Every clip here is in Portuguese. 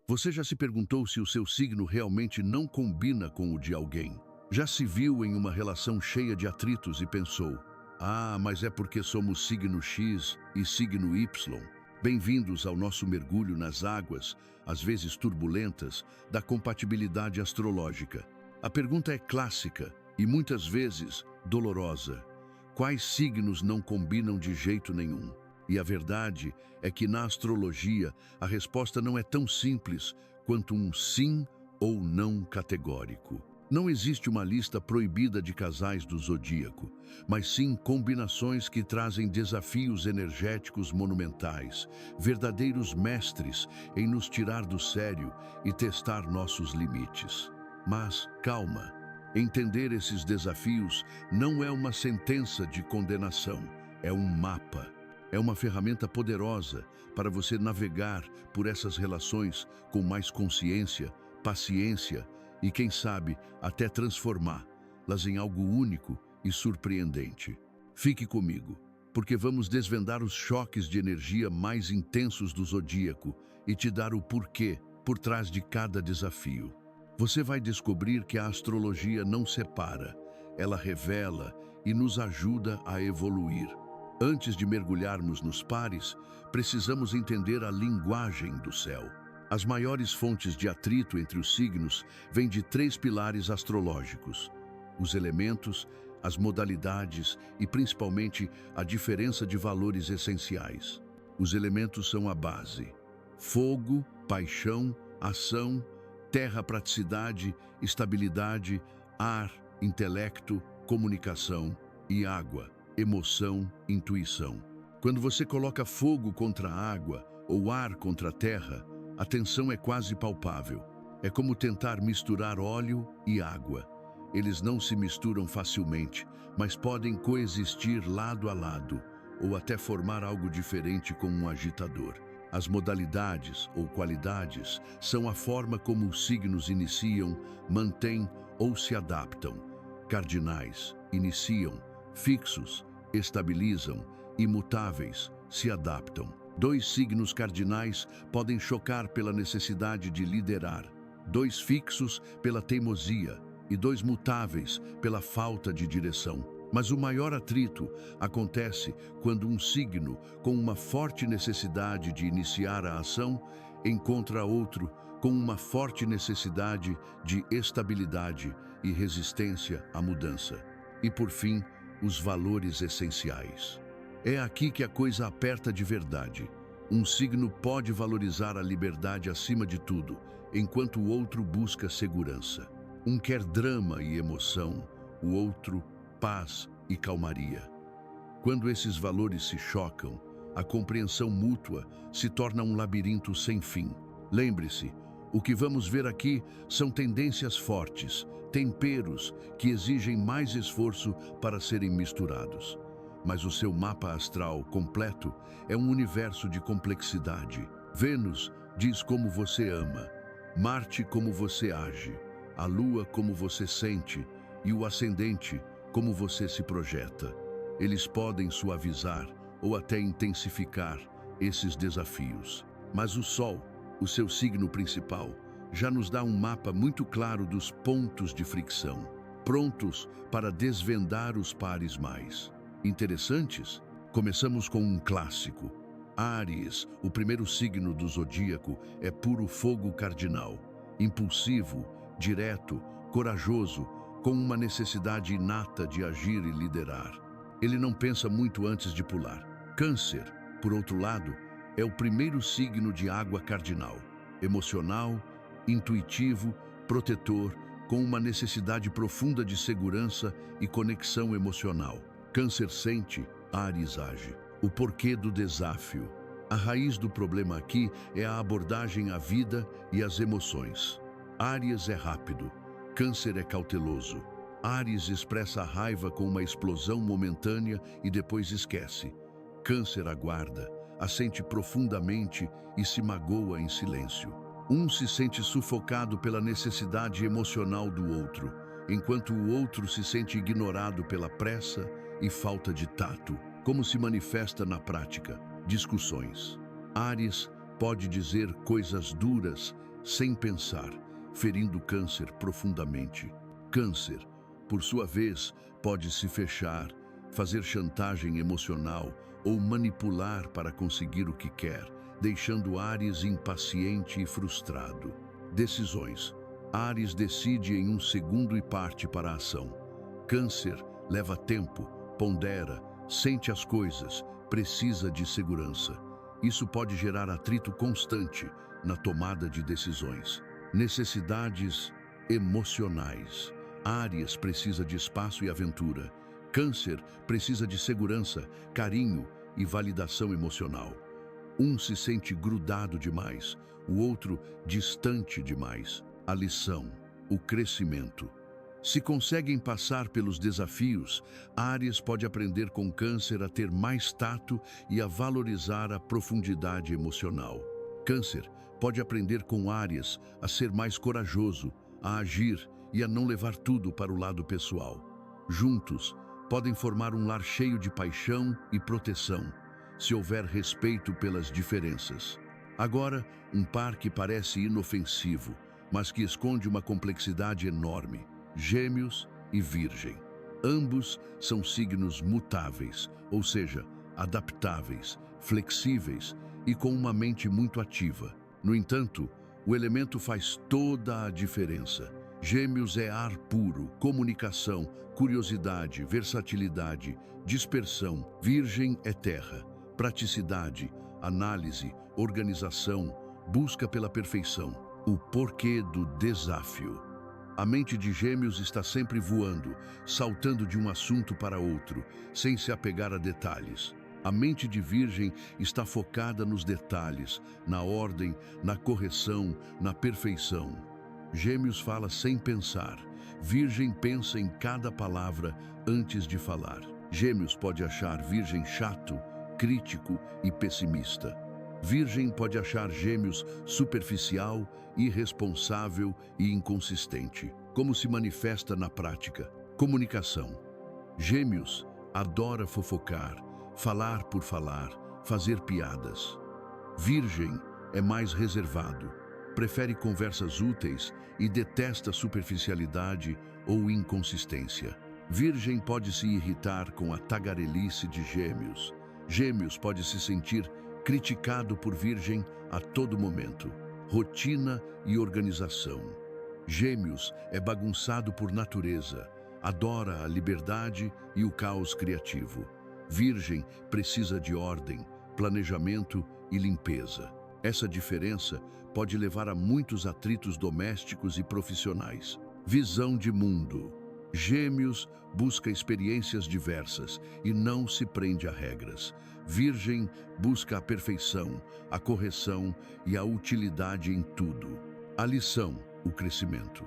Você já se perguntou se o seu signo realmente não combina com o de alguém? Já se viu em uma relação cheia de atritos e pensou: ah, mas é porque somos signo X e signo Y? Bem-vindos ao nosso mergulho nas águas, às vezes turbulentas, da compatibilidade astrológica. A pergunta é clássica e muitas vezes dolorosa: quais signos não combinam de jeito nenhum? E a verdade é que na astrologia a resposta não é tão simples quanto um sim ou não categórico. Não existe uma lista proibida de casais do zodíaco, mas sim combinações que trazem desafios energéticos monumentais, verdadeiros mestres em nos tirar do sério e testar nossos limites. Mas calma, entender esses desafios não é uma sentença de condenação, é um mapa. É uma ferramenta poderosa para você navegar por essas relações com mais consciência, paciência e, quem sabe, até transformá-las em algo único e surpreendente. Fique comigo, porque vamos desvendar os choques de energia mais intensos do zodíaco e te dar o porquê por trás de cada desafio. Você vai descobrir que a astrologia não separa, ela revela e nos ajuda a evoluir. Antes de mergulharmos nos pares, precisamos entender a linguagem do céu. As maiores fontes de atrito entre os signos vêm de três pilares astrológicos: os elementos, as modalidades e, principalmente, a diferença de valores essenciais. Os elementos são a base: fogo, paixão, ação; terra, praticidade, estabilidade; ar, intelecto, comunicação; e água, emoção, intuição. Quando você coloca fogo contra a água ou ar contra a terra, a tensão é quase palpável. É como tentar misturar óleo e água. Eles não se misturam facilmente, mas podem coexistir lado a lado, ou até formar algo diferente com um agitador. As modalidades ou qualidades são a forma como os signos iniciam, mantêm ou se adaptam. Cardinais iniciam, fixos estabilizam, imutáveis se adaptam. Dois signos cardinais podem chocar pela necessidade de liderar, dois fixos pela teimosia e dois mutáveis pela falta de direção. Mas o maior atrito acontece quando um signo com uma forte necessidade de iniciar a ação encontra outro com uma forte necessidade de estabilidade e resistência à mudança. E por fim, os valores essenciais. É aqui que a coisa aperta de verdade. Um signo pode valorizar a liberdade acima de tudo, enquanto o outro busca segurança. Um quer drama e emoção, o outro paz e calmaria. Quando esses valores se chocam, a compreensão mútua se torna um labirinto sem fim. Lembre-se, o que vamos ver aqui são tendências fortes, temperos que exigem mais esforço para serem misturados. Mas o seu mapa astral completo é um universo de complexidade. Vênus diz como você ama, Marte como você age, a Lua como você sente e o ascendente como você se projeta. Eles podem suavizar ou até intensificar esses desafios. Mas o Sol, o seu signo principal, já nos dá um mapa muito claro dos pontos de fricção, prontos para desvendar os pares mais interessantes. Começamos com um clássico. Áries, o primeiro signo do zodíaco, é puro fogo cardinal, impulsivo, direto, corajoso, com uma necessidade inata de agir e liderar. Ele não pensa muito antes de pular. Câncer, por outro lado, é o primeiro signo de água cardinal, emocional, intuitivo, protetor, com uma necessidade profunda de segurança e conexão emocional. Câncer sente, Áries age. O porquê do desafio. A raiz do problema aqui é a abordagem à vida e às emoções. Áries é rápido, Câncer é cauteloso. Áries expressa a raiva com uma explosão momentânea e depois esquece. Câncer aguarda, a sente profundamente e se magoa em silêncio. Um se sente sufocado pela necessidade emocional do outro, enquanto o outro se sente ignorado pela pressa e falta de tato. Como se manifesta na prática? Discussões. Áries pode dizer coisas duras sem pensar, ferindo Câncer profundamente. Câncer, por sua vez, pode se fechar, fazer chantagem emocional ou manipular para conseguir o que quer, deixando Áries impaciente e frustrado. Decisões. Áries decide em um segundo e parte para a ação. Câncer leva tempo, pondera, sente as coisas, precisa de segurança. Isso pode gerar atrito constante na tomada de decisões. Necessidades emocionais. Áries precisa de espaço e aventura. Câncer precisa de segurança, carinho e validação emocional. Um se sente grudado demais, o outro distante demais. A lição, o crescimento. Se conseguem passar pelos desafios, Áries pode aprender com Câncer a ter mais tato e a valorizar a profundidade emocional. Câncer pode aprender com Áries a ser mais corajoso, a agir e a não levar tudo para o lado pessoal. Juntos, podem formar um lar cheio de paixão e proteção, se houver respeito pelas diferenças. Agora, um par que parece inofensivo, mas que esconde uma complexidade enorme. Gêmeos e Virgem. Ambos são signos mutáveis, ou seja, adaptáveis, flexíveis e com uma mente muito ativa. No entanto, o elemento faz toda a diferença. Gêmeos é ar puro, comunicação, curiosidade, versatilidade, dispersão. Virgem é terra, praticidade, análise, organização, busca pela perfeição. O porquê do desafio. A mente de Gêmeos está sempre voando, saltando de um assunto para outro, sem se apegar a detalhes. A mente de Virgem está focada nos detalhes, na ordem, na correção, na perfeição. Gêmeos fala sem pensar. Virgem pensa em cada palavra antes de falar. Gêmeos pode achar Virgem chato, crítico e pessimista. Virgem pode achar Gêmeos superficial, irresponsável e inconsistente. Como se manifesta na prática? Comunicação. Gêmeos adora fofocar, falar por falar, fazer piadas. Virgem é mais reservado, prefere conversas úteis e detesta superficialidade ou inconsistência. Virgem pode se irritar com a tagarelice de Gêmeos. Gêmeos pode se sentir criticado por Virgem a todo momento. Rotina e organização. Gêmeos é bagunçado por natureza, adora a liberdade e o caos criativo. Virgem precisa de ordem, planejamento e limpeza. Essa diferença pode levar a muitos atritos domésticos e profissionais. Visão de mundo. Gêmeos busca experiências diversas e não se prende a regras. Virgem busca a perfeição, a correção e a utilidade em tudo. A lição, o crescimento.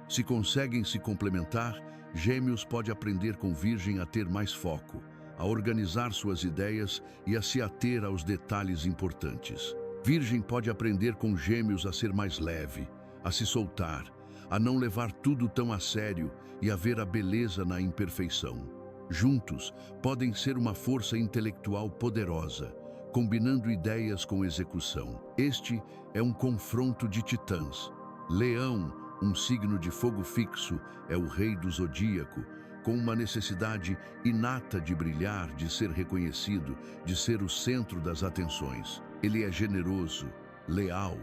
Se conseguem se complementar, Gêmeos pode aprender com Virgem a ter mais foco, a organizar suas ideias e a se ater aos detalhes importantes. Virgem pode aprender com Gêmeos a ser mais leve, a se soltar, a não levar tudo tão a sério e a ver a beleza na imperfeição. Juntos, podem ser uma força intelectual poderosa, combinando ideias com execução. Este é um confronto de titãs. Leão, um signo de fogo fixo, é o rei do zodíaco, com uma necessidade inata de brilhar, de ser reconhecido, de ser o centro das atenções. Ele é generoso, leal,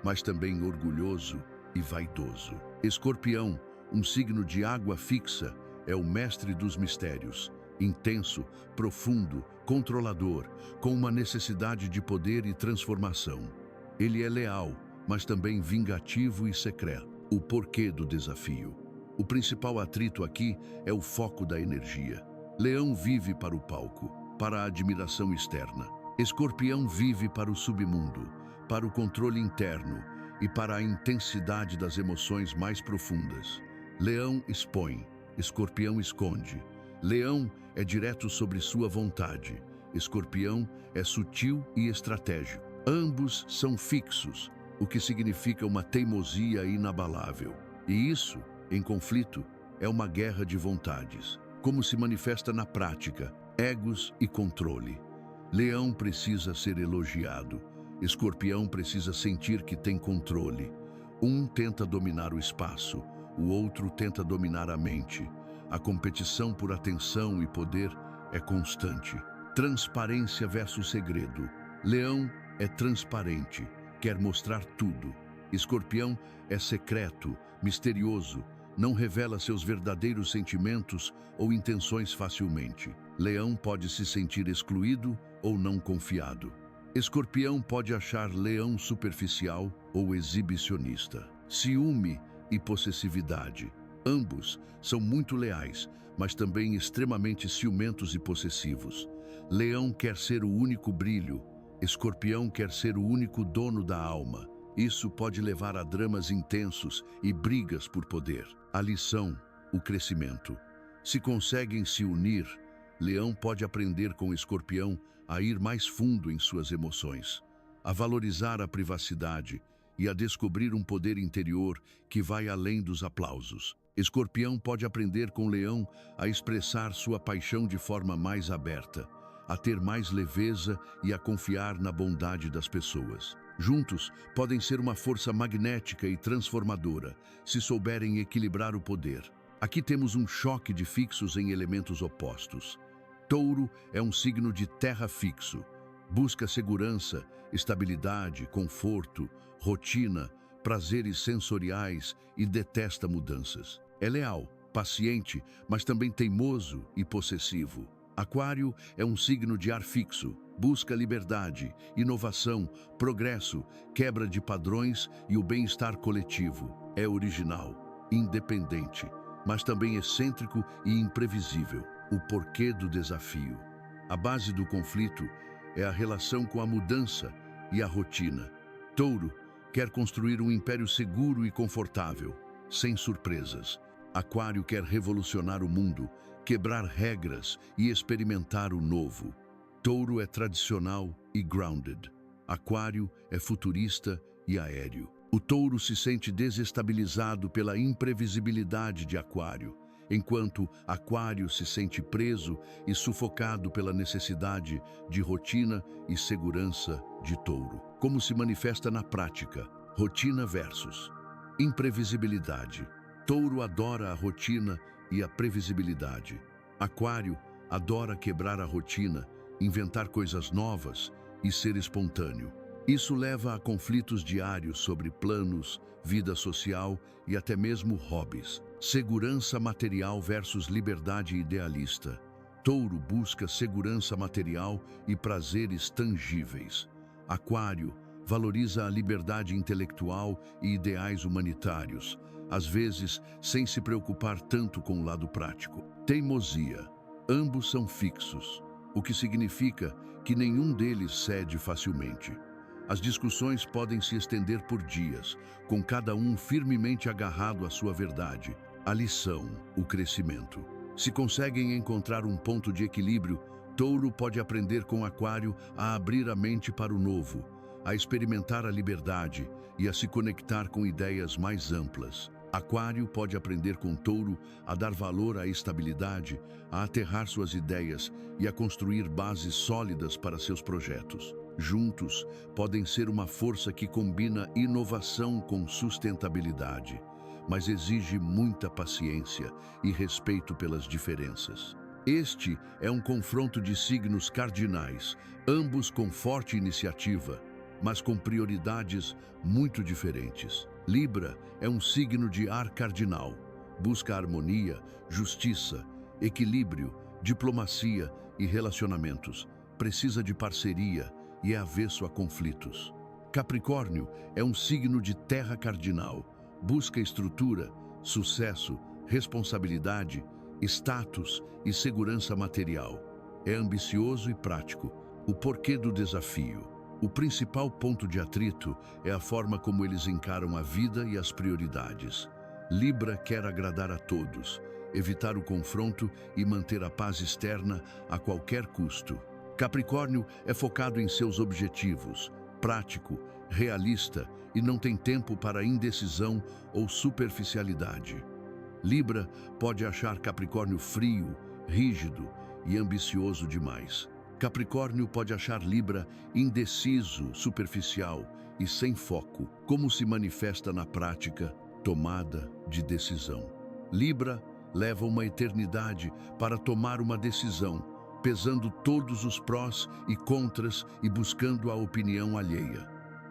mas também orgulhoso e vaidoso. Escorpião, um signo de água fixa, é o mestre dos mistérios, intenso, profundo, controlador, com uma necessidade de poder e transformação. Ele é leal, mas também vingativo e secreto. O porquê do desafio. O principal atrito aqui é o foco da energia. Leão vive para o palco, para a admiração externa. Escorpião vive para o submundo, para o controle interno e para a intensidade das emoções mais profundas. Leão expõe, Escorpião esconde. Leão é direto sobre sua vontade. Escorpião é sutil e estratégico. Ambos são fixos, o que significa uma teimosia inabalável. E isso, em conflito, é uma guerra de vontades. Como se manifesta na prática, egos e controle. Leão precisa ser elogiado. Escorpião precisa sentir que tem controle. Um tenta dominar o espaço, o outro tenta dominar a mente. A competição por atenção e poder é constante. Transparência versus segredo. Leão é transparente, quer mostrar tudo. Escorpião é secreto, misterioso, não revela seus verdadeiros sentimentos ou intenções facilmente. Leão pode se sentir excluído ou não confiado. Escorpião pode achar leão superficial ou exibicionista. Ciúme e possessividade. Ambos são muito leais, mas também extremamente ciumentos e possessivos. Leão quer ser o único brilho, Escorpião quer ser o único dono da alma. Isso pode levar a dramas intensos e brigas por poder. A lição, o crescimento. Se conseguem se unir, Leão pode aprender com Escorpião a ir mais fundo em suas emoções, a valorizar a privacidade e a descobrir um poder interior que vai além dos aplausos. Escorpião pode aprender com Leão a expressar sua paixão de forma mais aberta, a ter mais leveza e a confiar na bondade das pessoas. Juntos, podem ser uma força magnética e transformadora, se souberem equilibrar o poder. Aqui temos um choque de fixos em elementos opostos. Touro é um signo de terra fixo. Busca segurança, estabilidade, conforto, rotina, prazeres sensoriais e detesta mudanças. É leal, paciente, mas também teimoso e possessivo. Aquário é um signo de ar fixo. Busca liberdade, inovação, progresso, quebra de padrões e o bem-estar coletivo. É original, independente, mas também excêntrico e imprevisível. O porquê do desafio. A base do conflito é a relação com a mudança e a rotina. Touro quer construir um império seguro e confortável, sem surpresas. Aquário quer revolucionar o mundo, quebrar regras e experimentar o novo. Touro é tradicional e grounded. Aquário é futurista e aéreo. O touro se sente desestabilizado pela imprevisibilidade de Aquário, enquanto Aquário se sente preso e sufocado pela necessidade de rotina e segurança de Touro. Como se manifesta na prática? Rotina versus imprevisibilidade. Touro adora a rotina e a previsibilidade. Aquário adora quebrar a rotina, inventar coisas novas e ser espontâneo. Isso leva a conflitos diários sobre planos, vida social e até mesmo hobbies. Segurança material versus liberdade idealista. Touro busca segurança material e prazeres tangíveis. Aquário valoriza a liberdade intelectual e ideais humanitários, às vezes sem se preocupar tanto com o lado prático. Teimosia. Ambos são fixos, o que significa que nenhum deles cede facilmente. As discussões podem se estender por dias, com cada um firmemente agarrado à sua verdade. A lição, o crescimento. Se conseguem encontrar um ponto de equilíbrio, Touro pode aprender com Aquário a abrir a mente para o novo, a experimentar a liberdade e a se conectar com ideias mais amplas. Aquário pode aprender com Touro a dar valor à estabilidade, a aterrar suas ideias e a construir bases sólidas para seus projetos. Juntos, podem ser uma força que combina inovação com sustentabilidade, mas exige muita paciência e respeito pelas diferenças. Este é um confronto de signos cardinais, ambos com forte iniciativa, mas com prioridades muito diferentes. Libra é um signo de ar cardinal. Busca harmonia, justiça, equilíbrio, diplomacia e relacionamentos. Precisa de parceria e é avesso a conflitos. Capricórnio é um signo de terra cardinal. Busca estrutura, sucesso, responsabilidade, status e segurança material. É ambicioso e prático. O porquê do desafio. O principal ponto de atrito é a forma como eles encaram a vida e as prioridades. Libra quer agradar a todos, evitar o confronto e manter a paz externa a qualquer custo. Capricórnio é focado em seus objetivos, prático, realista e não tem tempo para indecisão ou superficialidade. Libra pode achar Capricórnio frio, rígido e ambicioso demais. Capricórnio pode achar Libra indeciso, superficial e sem foco, como se manifesta na prática, tomada de decisão. Libra leva uma eternidade para tomar uma decisão, pesando todos os prós e contras e buscando a opinião alheia.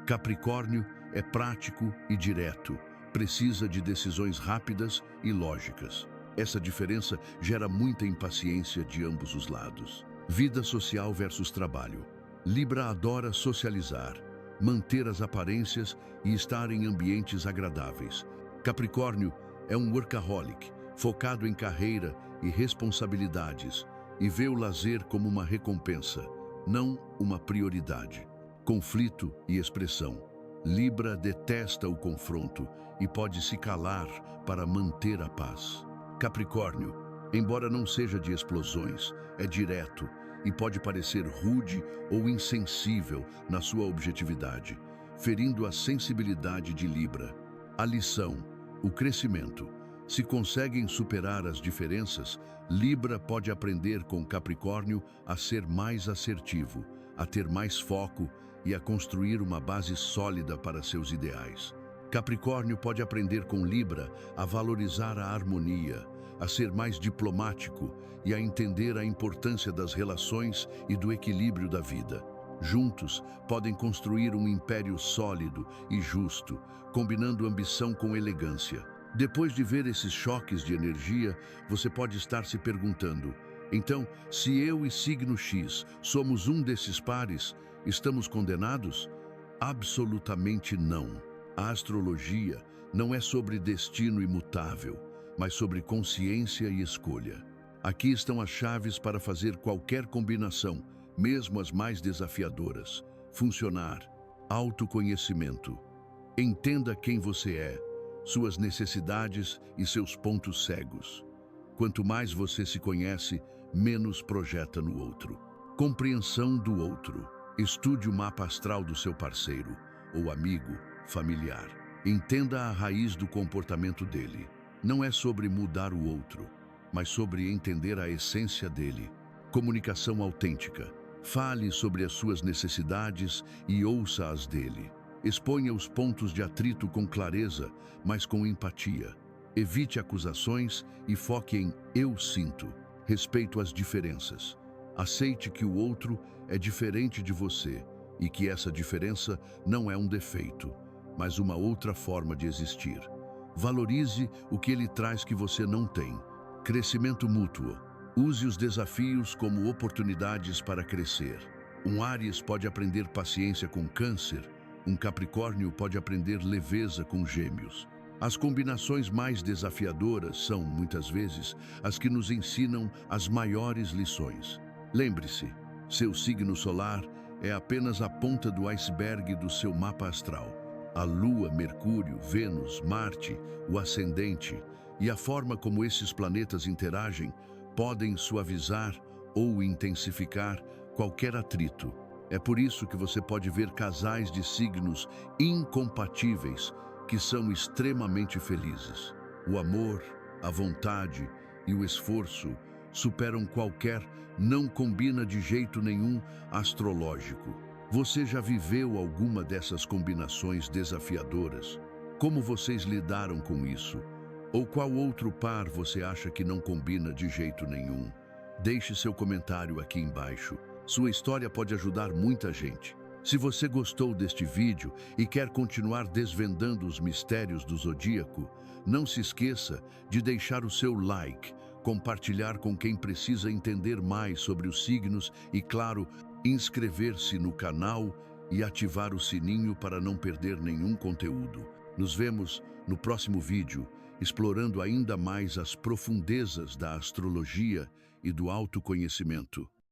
Capricórnio é prático e direto, precisa de decisões rápidas e lógicas. Essa diferença gera muita impaciência de ambos os lados. Vida social versus trabalho. Libra adora socializar, manter as aparências e estar em ambientes agradáveis. Capricórnio é um workaholic, focado em carreira e responsabilidades, e vê o lazer como uma recompensa, não uma prioridade. Conflito e expressão. Libra detesta o confronto e pode se calar para manter a paz. Capricórnio, embora não seja de explosões, é direto e pode parecer rude ou insensível na sua objetividade, ferindo a sensibilidade de Libra. A lição, o crescimento. Se conseguem superar as diferenças, Libra pode aprender com Capricórnio a ser mais assertivo, a ter mais foco e a construir uma base sólida para seus ideais. Capricórnio pode aprender com Libra a valorizar a harmonia, a ser mais diplomático e a entender a importância das relações e do equilíbrio da vida. Juntos, podem construir um império sólido e justo, combinando ambição com elegância. Depois de ver esses choques de energia, você pode estar se perguntando: então, se eu e signo X somos um desses pares, estamos condenados? Absolutamente não. A astrologia não é sobre destino imutável, mas sobre consciência e escolha. Aqui estão as chaves para fazer qualquer combinação, mesmo as mais desafiadoras. Funcionar. Autoconhecimento. Entenda quem você é, suas necessidades e seus pontos cegos. Quanto mais você se conhece, menos projeta no outro. Compreensão do outro. Estude o mapa astral do seu parceiro, ou amigo, familiar. Entenda a raiz do comportamento dele. Não é sobre mudar o outro, mas sobre entender a essência dele. Comunicação autêntica. Fale sobre as suas necessidades e ouça as dele. Exponha os pontos de atrito com clareza, mas com empatia. Evite acusações e foque em "eu sinto". Respeito às diferenças. Aceite que o outro é diferente de você e que essa diferença não é um defeito, mas uma outra forma de existir. Valorize o que ele traz que você não tem. Crescimento mútuo. Use os desafios como oportunidades para crescer. Um Áries pode aprender paciência com Câncer, um Capricórnio pode aprender leveza com Gêmeos. As combinações mais desafiadoras são, muitas vezes, as que nos ensinam as maiores lições. Lembre-se, seu signo solar é apenas a ponta do iceberg do seu mapa astral. A Lua, Mercúrio, Vênus, Marte, o ascendente e a forma como esses planetas interagem podem suavizar ou intensificar qualquer atrito. É por isso que você pode ver casais de signos incompatíveis que são extremamente felizes. O amor, a vontade e o esforço superam qualquer não combina de jeito nenhum astrológico. Você já viveu alguma dessas combinações desafiadoras? Como vocês lidaram com isso? Ou qual outro par você acha que não combina de jeito nenhum? Deixe seu comentário aqui embaixo. Sua história pode ajudar muita gente. Se você gostou deste vídeo e quer continuar desvendando os mistérios do zodíaco, não se esqueça de deixar o seu like, compartilhar com quem precisa entender mais sobre os signos e, claro, inscrever-se no canal e ativar o sininho para não perder nenhum conteúdo. Nos vemos no próximo vídeo, explorando ainda mais as profundezas da astrologia e do autoconhecimento.